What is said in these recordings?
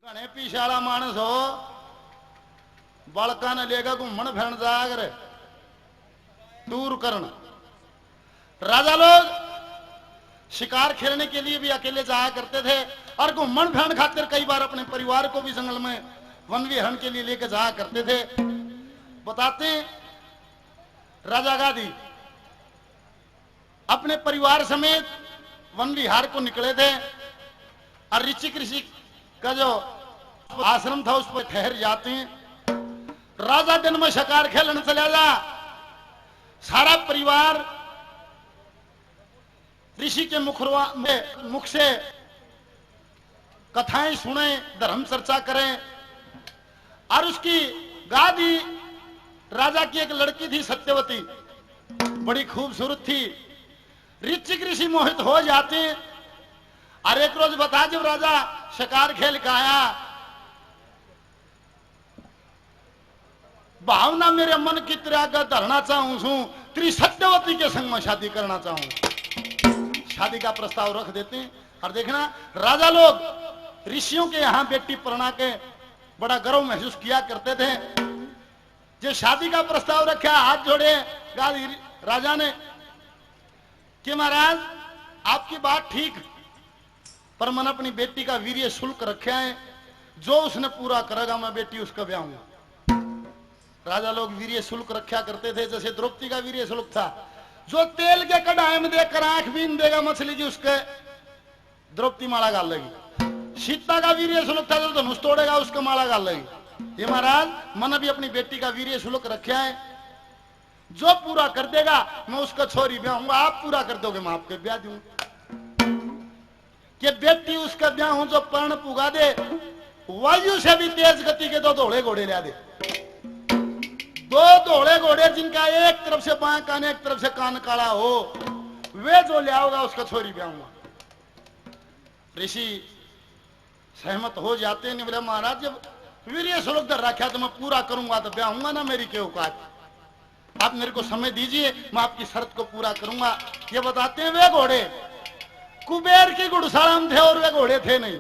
घने पीछाला मानस हो बालका ने लेगा घूमन फिरन जागर टूर करना। राजा लोग शिकार खेलने के लिए भी अकेले जाया करते थे और घूमन फिरन खातिर कई बार अपने परिवार को भी जंगल में वन विहरण के लिए लेकर जाया करते थे। बताते राजा गादी अपने परिवार समेत वन विहार को निकले थे और ऋषिक ऋषि का जो आश्रम था उस पर ठहर जाते हैं। राजा दिन में शिकार खेलने चला जा, सारा परिवार ऋषि के मुख से कथाएं सुने, धर्म चर्चा करें। और उसकी गादी राजा की एक लड़की थी सत्यवती, बड़ी खूबसूरत थी। ऋषिक ऋषि मोहित हो जाते। और एक रोज बता जब राजा शिकार खेल के आया, भावना मेरे मन की तरह का धरना चाहूं छू, तेरी सत्यवती के संग में शादी करना चाहूं। शादी का प्रस्ताव रख देते हैं। और देखना राजा लोग ऋषियों के यहां बेटी परणा के बड़ा गर्व महसूस किया करते थे। जो शादी का प्रस्ताव रखा, हाथ जोड़े राजा ने कि महाराज आपकी बात ठीक, पर मैंने अपनी बेटी का वीर्य शुल्क रखा है, जो उसने पूरा करेगा मैं बेटी उसका ब्याह हूं। राजा लोग वीर्य शुल्क रखा करते थे, जैसे द्रौपदी का वीर्य शुल्क था, जो तेल के कढ़ाई में देकर आंख बीन देगा मछली की उसके द्रौपदी माला गाल लगी। सीता का वीर्य शुल्क था, जो धनुष तोड़ेगा उसका माला गाल लगी। ये महाराज मैंने भी अपनी बेटी का वीर्य शुल्क रखा है, जो पूरा कर देगा मैं उसका छोरी ब्याह हूं। आप पूरा कर दोगे मैं आपके ब्याह दूंगा। कि बेटी उसका ब्याह हूं जो पर्ण पुगा दे, वायु से भी तेज गति के दो धोड़े घोड़े ला दे। दो धोड़े घोड़े जिनका एक तरफ से बाएं कान एक तरफ से कान काला हो, वे जो ले आओगा उसका छोरी ब्याहूंगा। ऋषि सहमत हो जाते हैं। बोले महाराज जब वीर्य शुल्क धर रखा तो मैं पूरा करूंगा तो ब्याहूंगा ना, मेरी क्या औकात। आप मेरे को समय दीजिए, मैं आपकी शर्त को पूरा करूंगा। ये बताते हैं वे घोड़े कुबेर की गुड़शाला में थे और वे घोड़े थे नहीं।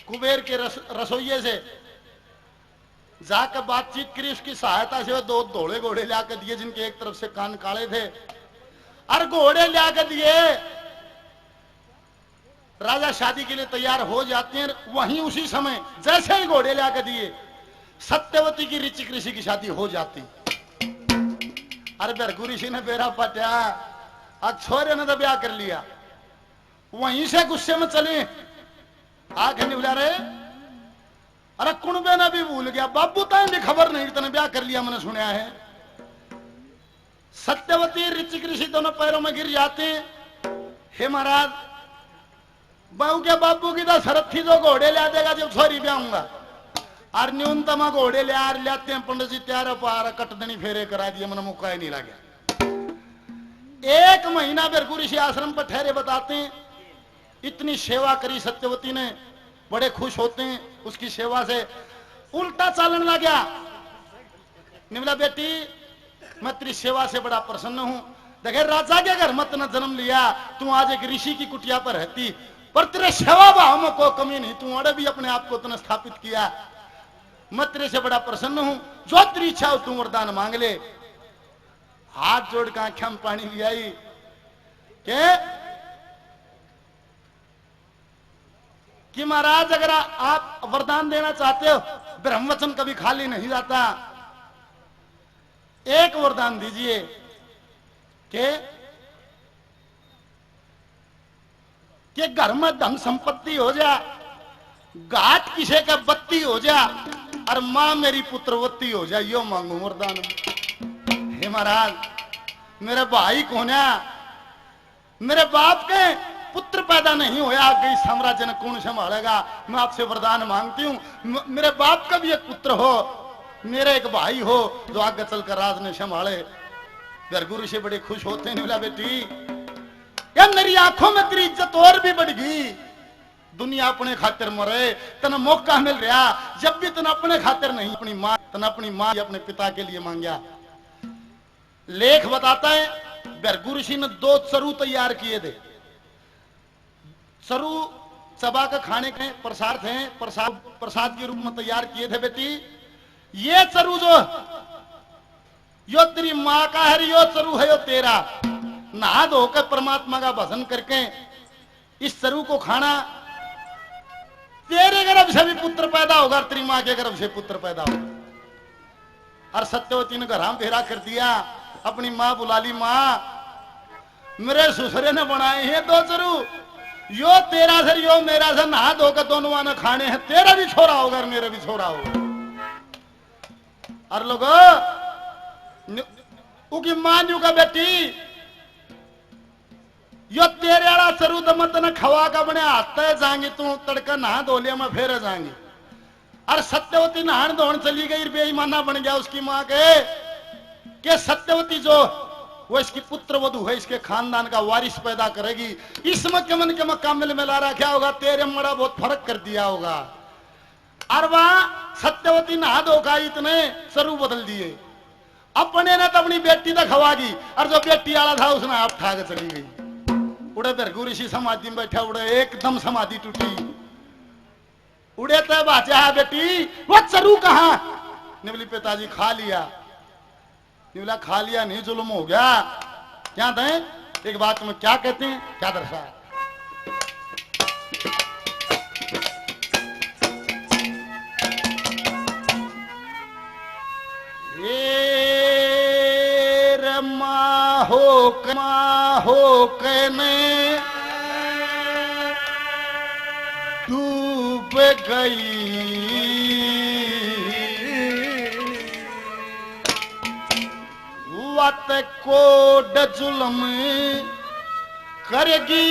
कुबेर के रसोइये से जाकर बातचीत करी, उसकी सहायता से वो दो धोड़े घोड़े लाकर दिए जिनके एक तरफ से कान काले थे। और घोड़े लाकर दिए। राजा शादी के लिए तैयार हो जाते हैं। वहीं उसी समय जैसे ही घोड़े लाकर दिए, सत्यवती की ऋषिक ऋषि की शादी हो जाती। अरे भृगु ऋषि ने बेरा पटा, आज छोरे ने तो ब्याह कर लिया। वहीं से गुस्से में चले, आंखें नहीं बुला रहे। अरे कुणबे ने भी भूल गया, बाबू ताई भी खबर नहीं, तने ब्याह कर लिया मैंने सुना है। सत्यवती ऋषिक ऋषि दोनों पैरों में गिर जाते हैं। हे महाराज बहू के बाबू की तो शरत थी जो घोड़े ला देगा जब छोरी ब्याहूंगा। और न्यूनतम घोड़े लाते हैं पंडित जी, त्यार पार कटदनी फेरे करा दिए, मैंने मुक्का ही नहीं लगा। एक महीना भृगु ऋषि आश्रम पर ठहरे। बताते हैं इतनी सेवा करी सत्यवती ने, बड़े खुश होते हैं उसकी सेवा से। उल्टा चालन लगा। निमला बेटी मैं तेरी सेवा से बड़ा प्रसन्न हूं। देखे राजा के घर मत न जन्म लिया, तू आज एक ऋषि की कुटिया पर रहती, पर तेरे सेवा भाव में कोई कमी नहीं, तू अड़े भी अपने आप को तूने स्थापित किया। मैं तेरे से बड़ा प्रसन्न हूं, जो तेरी इच्छा हो तू वरदान मांग ले। हाथ जोड़ के आंखें में पानी भी आई कि महाराज अगर आप वरदान देना चाहते हो, ब्रह्मवचन कभी खाली नहीं जाता। एक वरदान दीजिए कि घर में धन संपत्ति हो जा, घाट किसे का बत्ती हो जा, और मां मेरी पुत्रवती हो जाए, यो मांगू वरदान। हे महाराज मेरे भाई कौन है, मेरे बाप के पुत्र पैदा नहीं होया, गई साम्राज्य ने कौन संभालेगा। मैं आपसे वरदान मांगती हूं, मेरे बाप का भी एक पुत्र हो, मेरा एक भाई हो जो आगे चलकर राज ने संभाले। भृगु ऋषि बड़े खुश होते हैं। बोला बेटी यार मेरी आंखों में तेरी इज्जत और भी बढ़ गई। दुनिया अपने खातिर मरे, तना मौका मिल रहा, जब भी तना अपने खातिर नहीं अपनी मां, तना अपनी मां अपने पिता के लिए मांगा। लेख बताता है भृगु ऋषि ने 2 चरु तैयार किए थे। चरु सभा का खाने के प्रसाद थे, प्रसाद के रूप में तैयार किए थे बेटी। ये चरू जो यो तेरी माँ का है, यो चरू है यो तेरा। नहा धोकर परमात्मा का भजन करके इस चरू को खाना, तेरे गर्भ से भी पुत्र पैदा होगा, तेरी माँ के गर्भ से पुत्र पैदा होगा। और सत्यवती ने घर फेरा कर दिया, अपनी माँ बुला ली। माँ मेरे ससुरे ने बनाए हैं दो चरू, यो तेरा सर यो मेरा सर, नहा धोकर दोनों ने खाने हैं, तेरा भी छोरा होगा और मेरा भी छोरा होगा। और लोग उकी मां न्यू का बेटी, यो तेरे वाला चरू तो मत न खवा का बने हाथ जाएंगे, तू तड़का नहा धो लिया मैं फेर जाएंगे। और सत्यवती नहान धोन चली गई, बेईमाना बन गया उसकी मां के सत्यवती जो वो इसकी पुत्र वधु है, इसके खानदान का वारिस पैदा करेगी। इसमें के मन के मकामिल में ला रखा होगा, तेरे मड़ा बहुत फर्क कर दिया होगा। और वहां सत्यवती नहा धोखा इतने चरू बदल दिए, अपने ने तो अपनी बेटी तक खवागी, और जो बेटी वाला था उसने आप ठा के चली गई। उड़े भरगू ऋषि समाधि में बैठा, उड़े एकदम समाधि टूटी। उड़े तो बाचा है बेटी, वो चरू कहां? निवली पिताजी खा लिया। निवला खा लिया नहीं, जुल्म हो गया। क्या दें एक बात में क्या कहते हैं, क्या दर्शा हो कहने डूब गई, वत कोड जुल्म करेगी।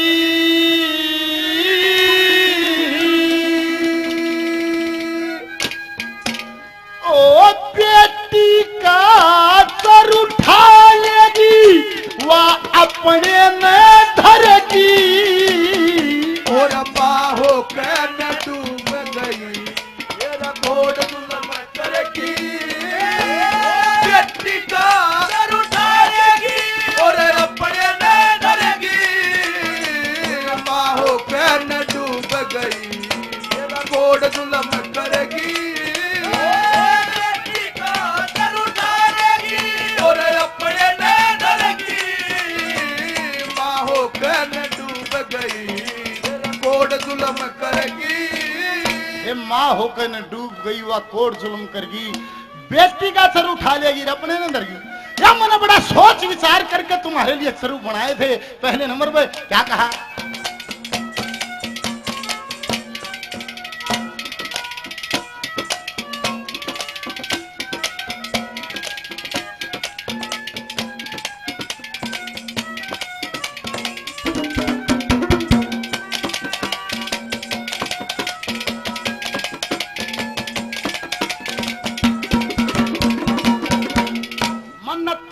ओ बेटी का सर उठाएगी, वह अपने में धरेगी। और बाहों के न डूब गई, तेरा कोड जुल्म करेगी। बेटी का सर उठाएगी और अपने में धरेगी। बाहों के न डूब गई, तेरा कोड जुल्म करेगी। बेटी का सर उठाएगी और अपने में धरेगी। बाहों के न डूब गई, तेरा कोड जुल्म करेगी। ये माँ होकर न डूब गई, वह कोड जुल्म करेगी। बेटी का सर उठा लेगी, अपने न धरेगी। या मैंने बड़ा सोच विचार करके तुम्हारे लिए सरू बनाए थे। पहले नंबर पे क्या कहा,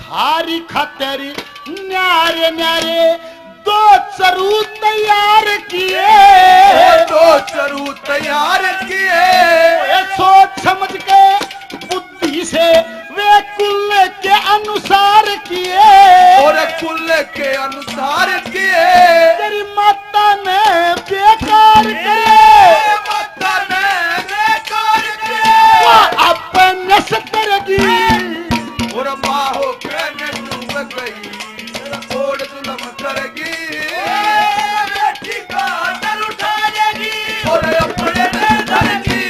थारी खातेरी न्यारे न्यारे दो चरू तैयार किए। दो चरू तैयार किए, सोच समझ के बुद्धि से वे कुल के अनुसार किए। और कुल के अनुसार किए। तेरी माता ने बेकार करे, माता ने बेकार किए। वो अपने से करेगी। और बाहों के न डूब गई, तेरा कोड जुल्म करेगी। बेटी का सर उठाएगी और अपने में धरेगी।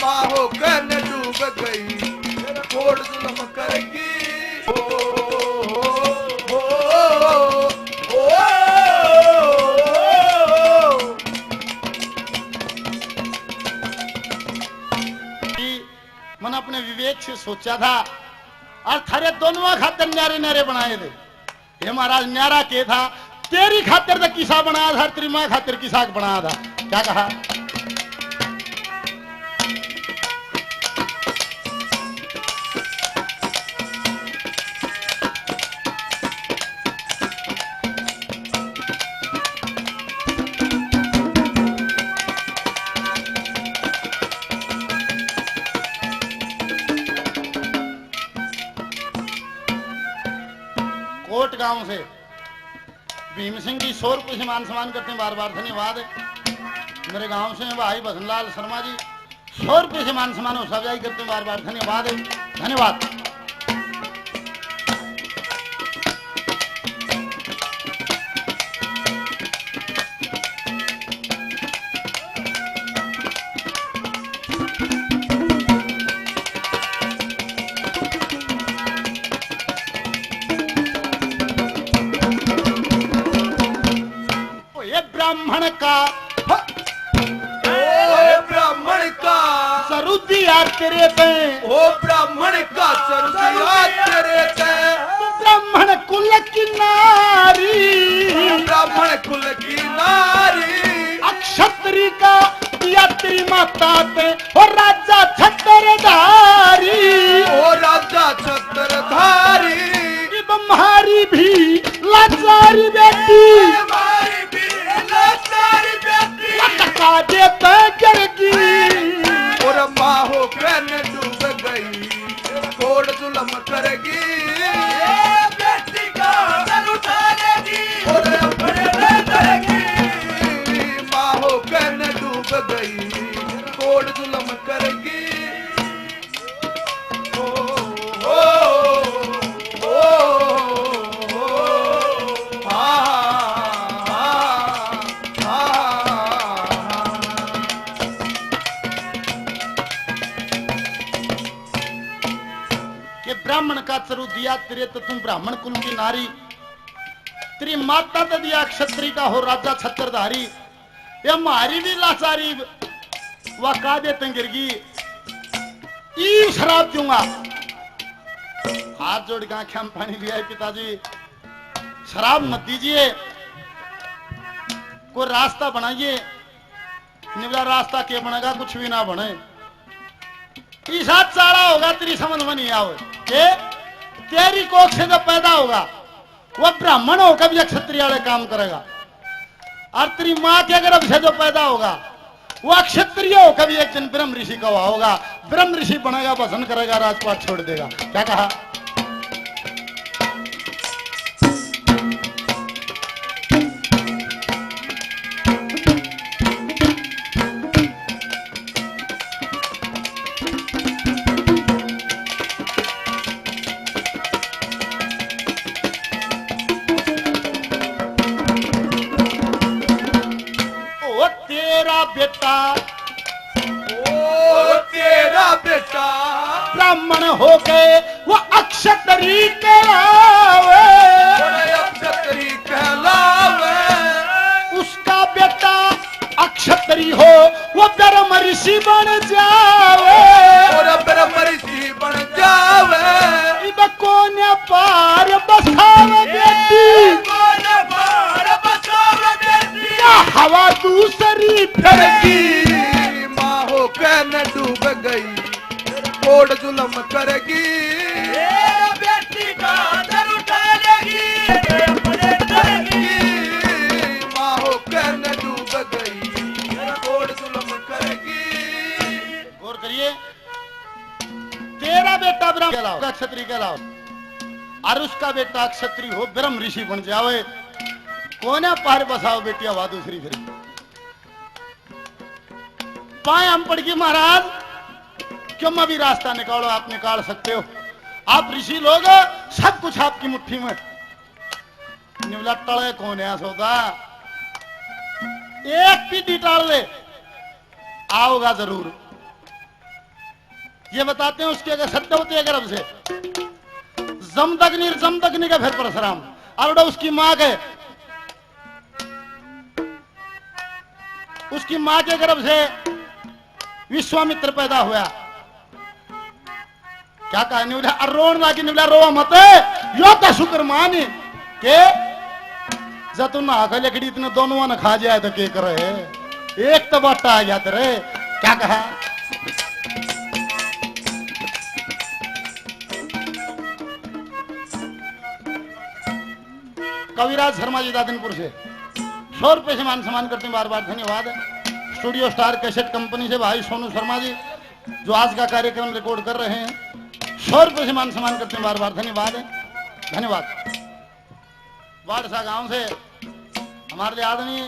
बाहों के न डूब गई, तेरा कोड जुल्म करेगी। मैंने अपने विवेक से सोचा था और थारे दोनों खातिर न्यारे न्यारे बनाए थे। ये महाराज न्यारा के था, तेरी खातिर तो किसा बनाया था, तेरी माँ खातिर किसा बनाया था। क्या कहा, कोट गांव से भीम सिंह जी 100 रुपये से मान सम्मान करते हैं, बार बार धन्यवाद। मेरे गांव से हैं भाई भजनलाल शर्मा जी, 100 रुपये से मान सम्मान सब जारी करते हैं बार बार। धन्यवाद है, धन्यवाद। ब्राह्मण का ब्राह्मण का सरू दिया तेरे पे, ओ ब्राह्मण का सरू दिया तेरे पे, ब्राह्मण कुल की नारी, ब्राह्मण कुल की नारी, अक्षत्री का दिया तेरी माता पे, और राजा छत्रधारी, ओ राजा छत्रधारी, तुम्हारी भी लाचारी बेटी, हमारी भी लाचारी बेटी, लटका देते गिरगी, और माँ हो कर डूब गई, कोड जुलम करेगी, बेटी का सर उठाएगी, और अपने ले जाएगी, माँ हो कर डूब गई, कोड जुलम करेगी। ब्राह्मण का चरु दिया तेरे तो तुम ब्राह्मण कुल की नारी, तेरी माता तो दिया क्षत्रिय का हो राजा छत्रधारी, ये हमारी भी लाचारी वह का देते गिरगी, ई शराब दूंगा। हाथ जोड़ के आंखें में पानी लिया है पिताजी, शराब मत दीजिए, कोई रास्ता बनाइए, निवला रास्ता के बनेगा कुछ भी ना बने, ईसा चारा होगा तेरी समझ में नहीं आओ के तेरी कोख से जो पैदा होगा वह ब्राह्मण होकर भी क्षत्रिय वाले काम करेगा, और तेरी माँ के गर्भ से जो पैदा होगा वह क्षत्रिय होकर भी एक दिन ब्रह्म ऋषि का हुआ होगा, ब्रह्म ऋषि बनेगा, भजन करेगा, राजपाट छोड़ देगा। क्या कहा? बेटा ओ तेरा बेटा ब्राह्मण हो गए वो अक्षत्री कहलावे, अक्षत्री कहलावे, उसका बेटा अक्षत्री हो वो ब्रह्म ऋषि बन जावे, और ब्रह्म ऋषि बन जावे, इब कोने पार बसावे बेटी, कोने पार बसावे बेटी, हवा दूसरी फिरगी, माँ हो कर डूब गई, कोड जुलम करेगी, बेटी का सर उठाएगी, माँ हो कर डूब गई, कोड जुलम करेगी। गौर करिए, तेरा बेटा ब्रह्म कहलाओ, क्षत्रिय कहलाओ, और उसका बेटा क्षत्रिय हो ब्रह्म ऋषि बन जावे, कोने पार बसाओ बेटी, हवा दूसरी फिर पाए हम पड़गी महाराज, क्यों मैं भी रास्ता निकालो, आप निकाल सकते हो, आप ऋषि लोग, सब कुछ आपकी मुट्ठी में, निवला टले कौन है सोता, एक पीटी टाल ले आओगा जरूर, ये बताते हैं उसके अगर सत्य होती है गर्भ से, जमदग्नि का फिर परशुराम, और उसकी मां के, उसकी मां के गर्भ से विश्वामित्र पैदा हुआ। क्या कहा निवला रोन लागी, निवला रोवा मत, यो तो शुक्र मानी के जब तू ना खा लकड़ी इतने दोनों ने खा जाए तो के करे, एक तो बट्टा आ गया तेरे। क्या कहा? कविराज शर्मा जी दादनपुर से 100 रुपए से मान सम्मान करते हैं, बार बार धन्यवाद। स्टूडियो स्टार कैसेट कंपनी से भाई सोनू शर्मा जी जो आज का कार्यक्रम रिकॉर्ड कर रहे हैं, 100 रुपए से मान सम्मान करते हैं, बार बार धन्यवाद है, धन्यवाद। वाड़सा गांव से हमारे लिए आदमी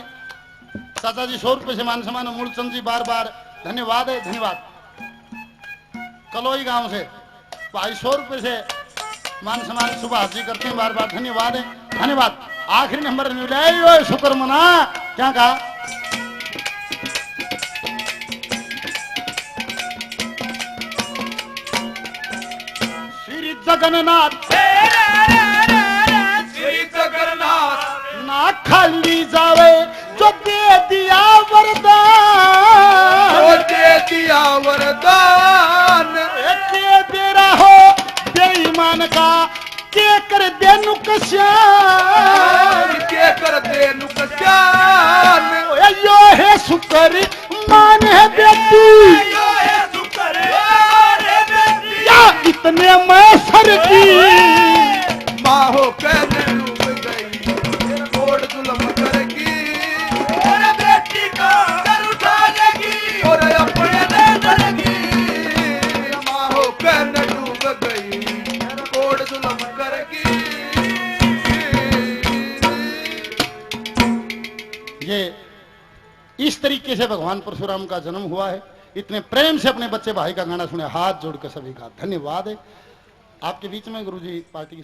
चाचा जी 100 रुपए से मान सम्मान, मूलचंद जी बार बार धन्यवाद है, धन्यवाद। कलोई गांव से भाई 100 रुपए से मान सम्मान सुभाष जी करते हैं, बार बार धन्यवाद है, धन्यवाद। आखिरी नंबर मिले शुक्र मना, क्या कहा? श्री जगन्नाथ श्री जगन्नाथ ना खाली जावे जो दे दिया वरदान, वो दे दिया वरदान, के बेरा हो बेईमान का के कर दे नुकसान, के करते नुकसान, यो है शुक्र मान है बेटी यो है शुक्र रे बेटी, या इतने मैं सर की माँ हो कहने डूब गई कोड जुल्म करेगी और बेटी का सर उठा लेगी और अपने दे देगी, माँ हो कहने डूब गई कोड जुल्म करेगी। ये इस तरीके से भगवान परशुराम का जन्म हुआ है। इतने प्रेम से अपने बच्चे भाई का गाना सुने, हाथ जोड़ के सभी का धन्यवाद है। आपके बीच में गुरुजी पार्टी की